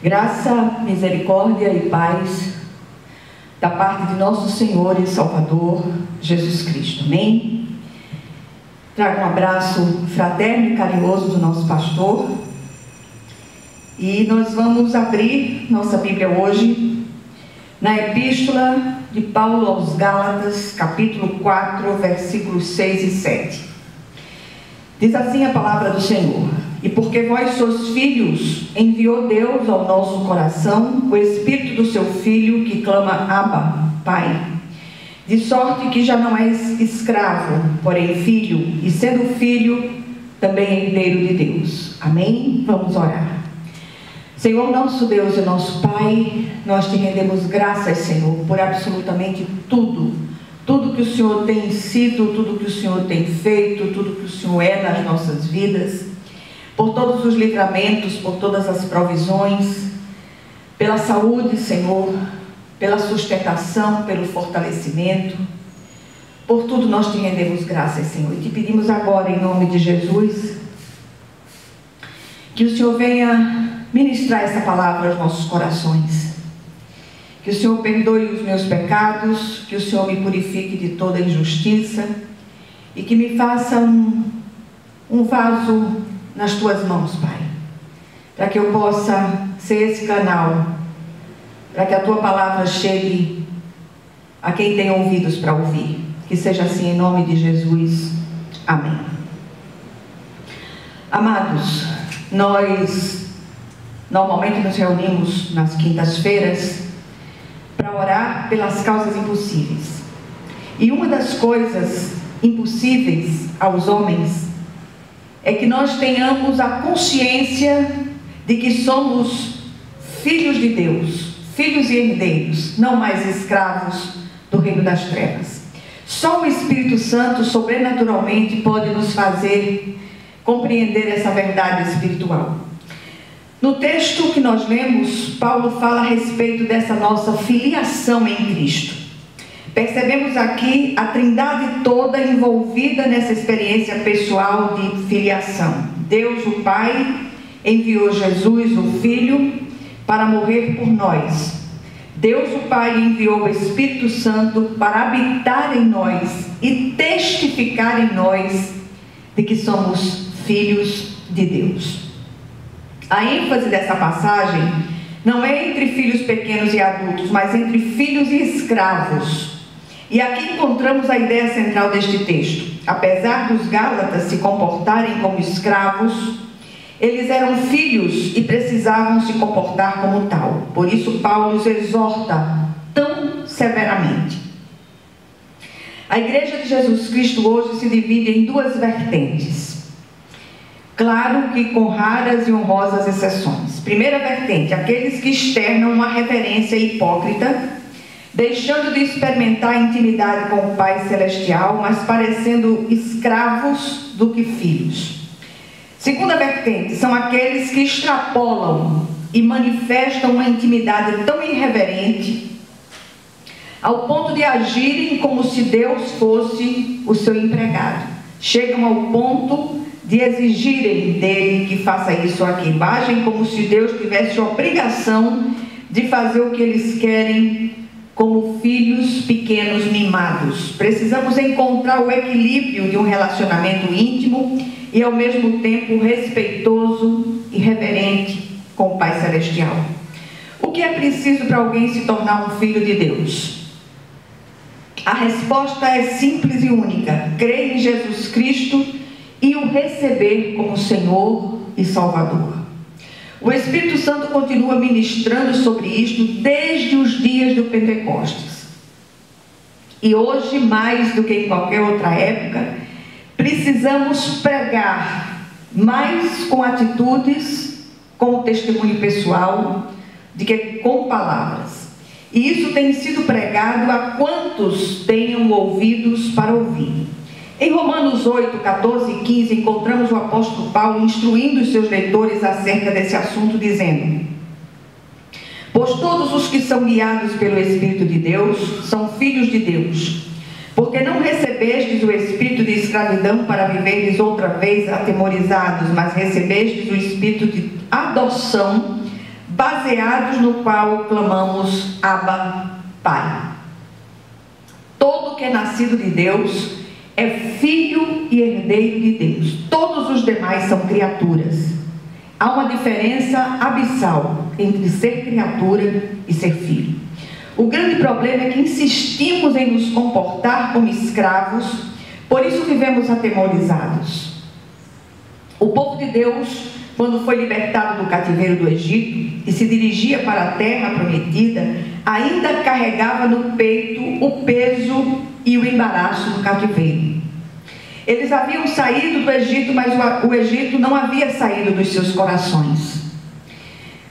Graça, misericórdia e paz da parte de nosso Senhor e Salvador Jesus Cristo. Amém? Trago um abraço fraterno e carinhoso do nosso pastor. E nós vamos abrir nossa Bíblia hoje na Epístola de Paulo aos Gálatas, capítulo 4, versículos 6 e 7. Diz assim a palavra do Senhor: E porque vós sois filhos, enviou Deus ao nosso coração o Espírito do seu Filho, que clama: Abba, Pai. De sorte que já não és escravo, porém filho, e sendo filho, também herdeiro de Deus. Amém? Vamos orar. Senhor, nosso Deus e nosso Pai, nós te rendemos graças, Senhor, por absolutamente tudo. Tudo que o Senhor tem sido, tudo que o Senhor tem feito, tudo que o Senhor é nas nossas vidas, por todos os livramentos, por todas as provisões, pela saúde, Senhor, pela sustentação, pelo fortalecimento. Por tudo nós te rendemos graças, Senhor, e te pedimos agora, em nome de Jesus, que o Senhor venha ministrar essa palavra aos nossos corações. Que o Senhor perdoe os meus pecados, que o Senhor me purifique de toda injustiça e que me faça um vaso nas tuas mãos, Pai, para que eu possa ser esse canal, para que a tua palavra chegue a quem tem ouvidos para ouvir. Que seja assim em nome de Jesus. Amém. Amados, nós normalmente nos reunimos nas quintas-feiras para orar pelas causas impossíveis. E uma das coisas impossíveis aos homens é que nós tenhamos a consciência de que somos filhos de Deus, filhos e herdeiros, não mais escravos do reino das trevas. Só o Espírito Santo, sobrenaturalmente, pode nos fazer compreender essa verdade espiritual. No texto que nós lemos, Paulo fala a respeito dessa nossa filiação em Cristo. Percebemos aqui a trindade toda envolvida nessa experiência pessoal de filiação. Deus, o Pai, enviou Jesus, o Filho, para morrer por nós. Deus, o Pai, enviou o Espírito Santo para habitar em nós e testificar em nós de que somos filhos de Deus. A ênfase dessa passagem não é entre filhos pequenos e adultos, mas entre filhos e escravos. E aqui encontramos a ideia central deste texto. Apesar dos Gálatas se comportarem como escravos, eles eram filhos e precisavam se comportar como tal. Por isso Paulo os exorta tão severamente. A Igreja de Jesus Cristo hoje se divide em duas vertentes. Claro que com raras e honrosas exceções. Primeira vertente, aqueles que externam uma reverência hipócrita, deixando de experimentar a intimidade com o Pai Celestial, mas parecendo escravos do que filhos. Segunda vertente, são aqueles que extrapolam e manifestam uma intimidade tão irreverente, ao ponto de agirem como se Deus fosse o seu empregado. Chegam ao ponto de exigirem dele que faça isso ou aquilo. Agem como se Deus tivesse a obrigação de fazer o que eles querem, como filhos pequenos mimados. Precisamos encontrar o equilíbrio de um relacionamento íntimo e ao mesmo tempo respeitoso e reverente com o Pai Celestial. O que é preciso para alguém se tornar um filho de Deus? A resposta é simples e única: crer em Jesus Cristo e o receber como Senhor e Salvador. O Espírito Santo continua ministrando sobre isto desde os dias do Pentecostes. E hoje, mais do que em qualquer outra época, precisamos pregar mais com atitudes, com o testemunho pessoal, do que com palavras. E isso tem sido pregado a quantos tenham ouvidos para ouvir. Em Romanos 8, 14 e 15, encontramos o apóstolo Paulo instruindo os seus leitores acerca desse assunto, dizendo: Pois todos os que são guiados pelo Espírito de Deus são filhos de Deus. Porque não recebestes o espírito de escravidão para viverdes outra vez atemorizados, mas recebestes o espírito de adoção, baseados no qual clamamos Abba, Pai. Todo que é nascido de Deus é filho e herdeiro de Deus. Todos os demais são criaturas. Há uma diferença abissal entre ser criatura e ser filho. O grande problema é que insistimos em nos comportar como escravos, por isso vivemos atemorizados. O povo de Deus, quando foi libertado do cativeiro do Egito e se dirigia para a terra prometida, ainda carregava no peito o peso e o embaraço do cativeiro. Eles haviam saído do Egito, mas o Egito não havia saído dos seus corações.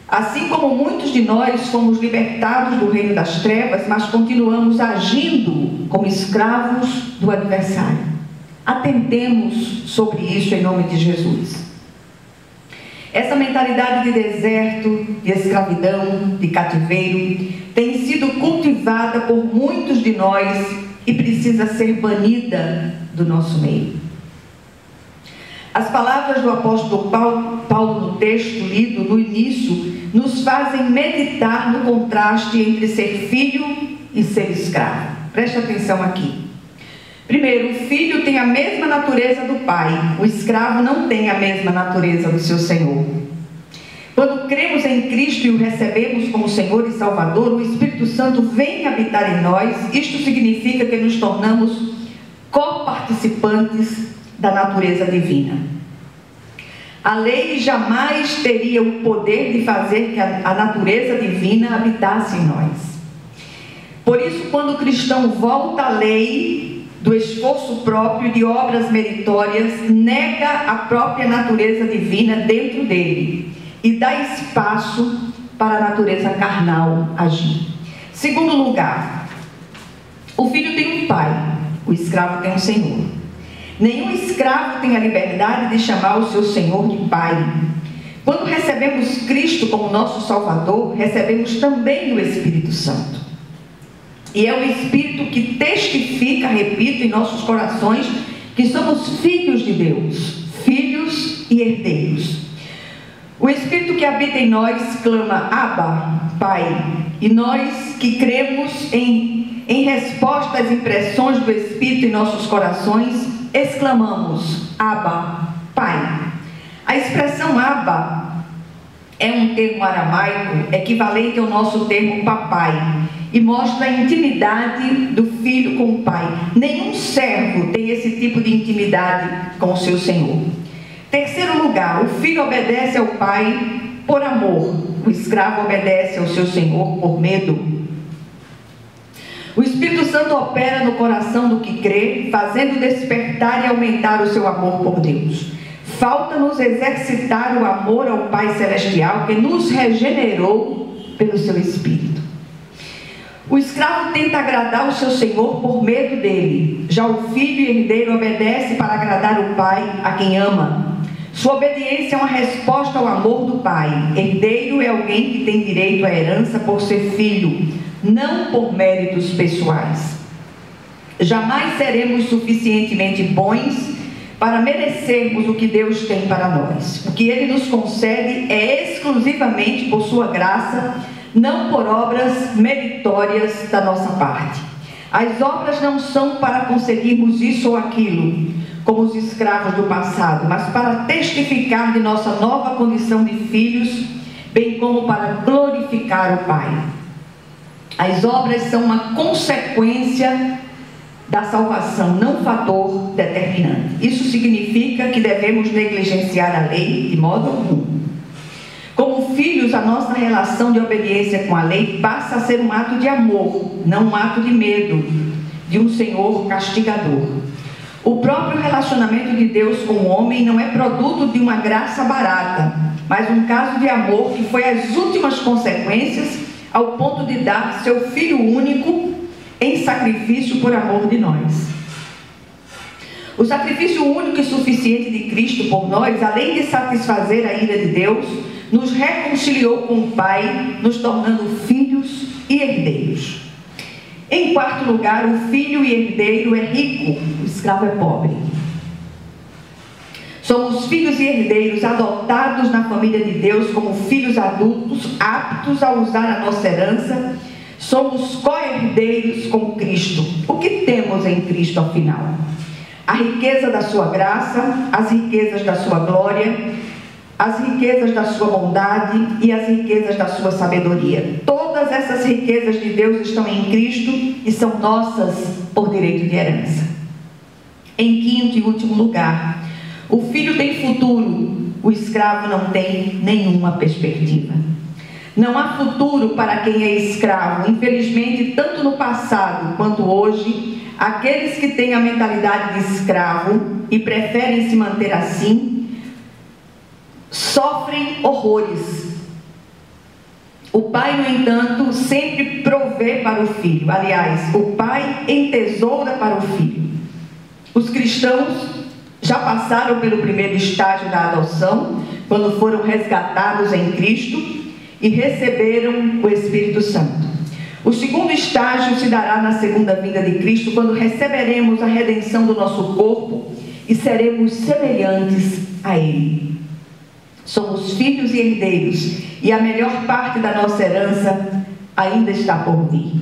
Assim como muitos de nós fomos libertados do reino das trevas, mas continuamos agindo como escravos do adversário. Atentemos sobre isso em nome de Jesus. Essa mentalidade de deserto, de escravidão, de cativeiro, tem sido cultivada por muitos de nós e precisa ser banida do nosso meio. As palavras do apóstolo Paulo no texto lido no início nos fazem meditar no contraste entre ser filho e ser escravo. Preste atenção aqui. Primeiro, o filho tem a mesma natureza do pai, o escravo não tem a mesma natureza do seu senhor. Quando cremos em Cristo e o recebemos como Senhor e Salvador, o Espírito Santo vem habitar em nós. Isto significa que nos tornamos coparticipantes da natureza divina. A lei jamais teria o poder de fazer que a natureza divina habitasse em nós. Por isso, quando o cristão volta à lei do esforço próprio, de obras meritórias, nega a própria natureza divina dentro dele e dá espaço para a natureza carnal agir. Segundo lugar, o filho tem um pai, o escravo tem um senhor. Nenhum escravo tem a liberdade de chamar o seu senhor de pai. Quando recebemos Cristo como nosso Salvador, recebemos também o Espírito Santo. E é o Espírito que testifica, repito, em nossos corações, que somos filhos de Deus, filhos e herdeiros. O Espírito que habita em nós clama Abba, Pai. E nós que cremos em resposta às impressões do Espírito em nossos corações, exclamamos Abba, Pai. A expressão Abba é um termo aramaico equivalente ao nosso termo papai e mostra a intimidade do filho com o pai. Nenhum servo tem esse tipo de intimidade com o seu senhor. Terceiro lugar, o filho obedece ao pai por amor, o escravo obedece ao seu senhor por medo. O Espírito Santo opera no coração do que crê, fazendo despertar e aumentar o seu amor por Deus. Falta-nos exercitar o amor ao Pai Celestial, que nos regenerou pelo seu Espírito. O escravo tenta agradar o seu senhor por medo dele. Já o filho e herdeiro obedece para agradar o pai a quem ama. Sua obediência é uma resposta ao amor do pai. Herdeiro é alguém que tem direito à herança por ser filho, não por méritos pessoais. Jamais seremos suficientemente bons para merecermos o que Deus tem para nós. O que Ele nos concede é exclusivamente por sua graça, não por obras meritórias da nossa parte. As obras não são para conseguirmos isso ou aquilo, como os escravos do passado, mas para testificar de nossa nova condição de filhos, bem como para glorificar o Pai. As obras são uma consequência da salvação, não fator determinante. Isso significa que devemos negligenciar a lei de modo algum. Como filhos, a nossa relação de obediência com a lei passa a ser um ato de amor, não um ato de medo, de um Senhor castigador. O próprio relacionamento de Deus com o homem não é produto de uma graça barata, mas um caso de amor que foi as últimas consequências ao ponto de dar seu Filho único em sacrifício por amor de nós. O sacrifício único e suficiente de Cristo por nós, além de satisfazer a ira de Deus, nos reconciliou com o Pai, nos tornando filhos e herdeiros. Em quarto lugar, o filho e herdeiro é rico, o escravo é pobre. Somos filhos e herdeiros adotados na família de Deus como filhos adultos, aptos a usar a nossa herança. Somos co-herdeiros com Cristo. O que temos em Cristo, afinal? A riqueza da sua graça, as riquezas da sua glória, as riquezas da sua bondade e as riquezas da sua sabedoria. Todas essas riquezas de Deus estão em Cristo e são nossas por direito de herança. Em quinto e último lugar, o filho tem futuro, o escravo não tem nenhuma perspectiva. Não há futuro para quem é escravo. Infelizmente, tanto no passado quanto hoje, aqueles que têm a mentalidade de escravo e preferem se manter assim, sofrem horrores. O pai, no entanto, sempre provê para o filho. Aliás, o pai entesoura para o filho. Os cristãos já passaram pelo primeiro estágio da adoção, quando foram resgatados em Cristo e receberam o Espírito Santo. O segundo estágio se dará na segunda vinda de Cristo, quando receberemos a redenção do nosso corpo e seremos semelhantes a Ele. Somos filhos e herdeiros, e a melhor parte da nossa herança ainda está por vir.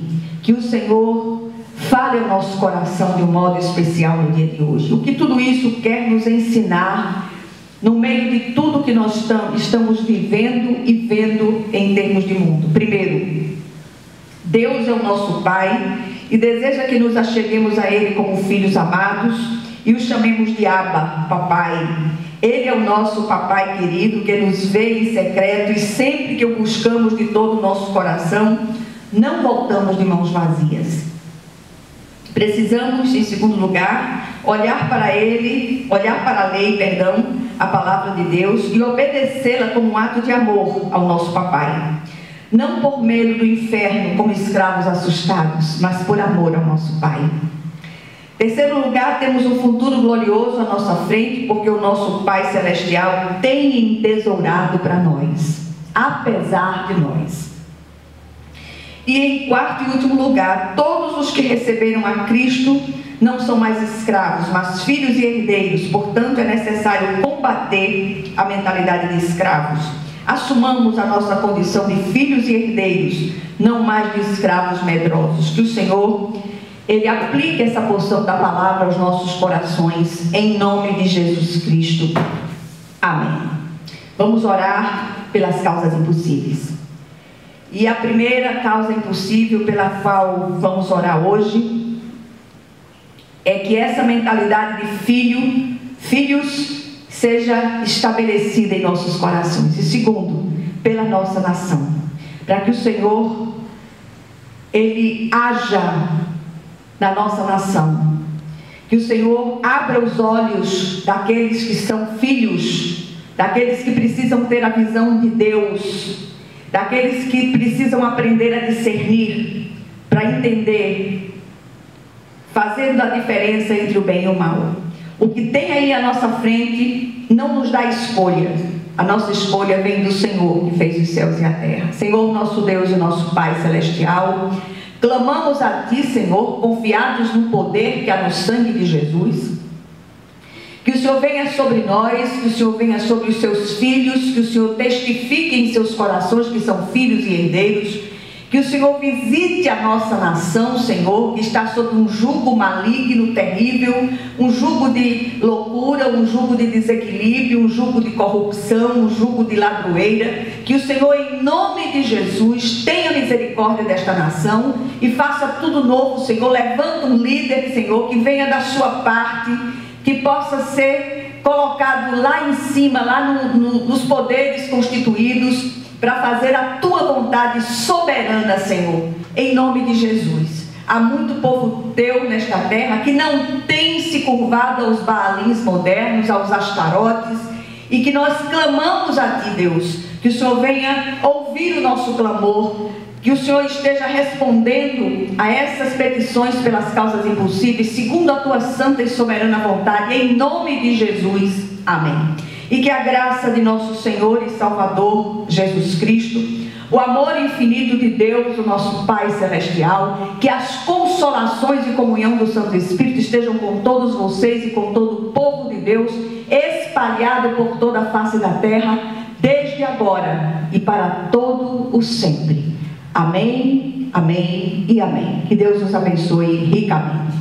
Que o Senhor fale ao nosso coração de um modo especial no dia de hoje. O que tudo isso quer nos ensinar no meio de tudo que nós estamos vivendo e vendo em termos de mundo. Primeiro, Deus é o nosso Pai e deseja que nos acheguemos a Ele como filhos amados e o chamemos de Abba, Papai. Ele é o nosso Papai querido, que nos vê em secreto, e sempre que o buscamos de todo o nosso coração, não voltamos de mãos vazias. Precisamos, em segundo lugar, olhar para a lei, a palavra de Deus, e obedecê-la como um ato de amor ao nosso Papai. Não por medo do inferno, como escravos assustados, mas por amor ao nosso Pai. Terceiro lugar, temos um futuro glorioso à nossa frente, porque o nosso Pai Celestial tem entesourado para nós, apesar de nós. E em quarto e último lugar, todos os que receberam a Cristo não são mais escravos, mas filhos e herdeiros. Portanto, é necessário combater a mentalidade de escravos. Assumamos a nossa condição de filhos e herdeiros, não mais de escravos medrosos. Que o Senhor, Ele aplique essa porção da palavra aos nossos corações, em nome de Jesus Cristo. Amém. Vamos orar pelas causas impossíveis. E a primeira causa impossível pela qual vamos orar hoje é que essa mentalidade de filhos seja estabelecida em nossos corações. E segundo, pela nossa nação, para que o Senhor, Ele haja na nossa nação, que o Senhor abra os olhos daqueles que são filhos, daqueles que precisam ter a visão de Deus, daqueles que precisam aprender a discernir, para entender, fazendo a diferença entre o bem e o mal. O que tem aí à nossa frente não nos dá escolha. A nossa escolha vem do Senhor, que fez os céus e a terra. Senhor, nosso Deus e nosso Pai Celestial, clamamos a Ti, Senhor, confiados no poder que há no sangue de Jesus. Que o Senhor venha sobre nós, que o Senhor venha sobre os Seus filhos, que o Senhor testifique em seus corações que são filhos e herdeiros. Que o Senhor visite a nossa nação, Senhor, que está sob um jugo maligno, terrível, um jugo de loucura, um jugo de desequilíbrio, um jugo de corrupção, um jugo de ladroeira. Que o Senhor, em nome de Jesus, tenha misericórdia desta nação e faça tudo novo, Senhor. Levanta um líder, Senhor, que venha da sua parte, que possa ser colocado lá em cima, lá nos poderes constituídos, para fazer a Tua vontade soberana, Senhor, em nome de Jesus. Há muito povo Teu nesta terra que não tem se curvado aos Baalins modernos, aos Astarotes, e que nós clamamos a Ti, Deus, que o Senhor venha ouvir o nosso clamor, que o Senhor esteja respondendo a essas petições pelas causas impossíveis, segundo a Tua santa e soberana vontade, em nome de Jesus. Amém. E que a graça de nosso Senhor e Salvador Jesus Cristo, o amor infinito de Deus, o nosso Pai Celestial, que as consolações e comunhão do Santo Espírito estejam com todos vocês e com todo o povo de Deus, espalhado por toda a face da terra, desde agora e para todo o sempre. Amém, amém e amém. Que Deus nos abençoe ricamente.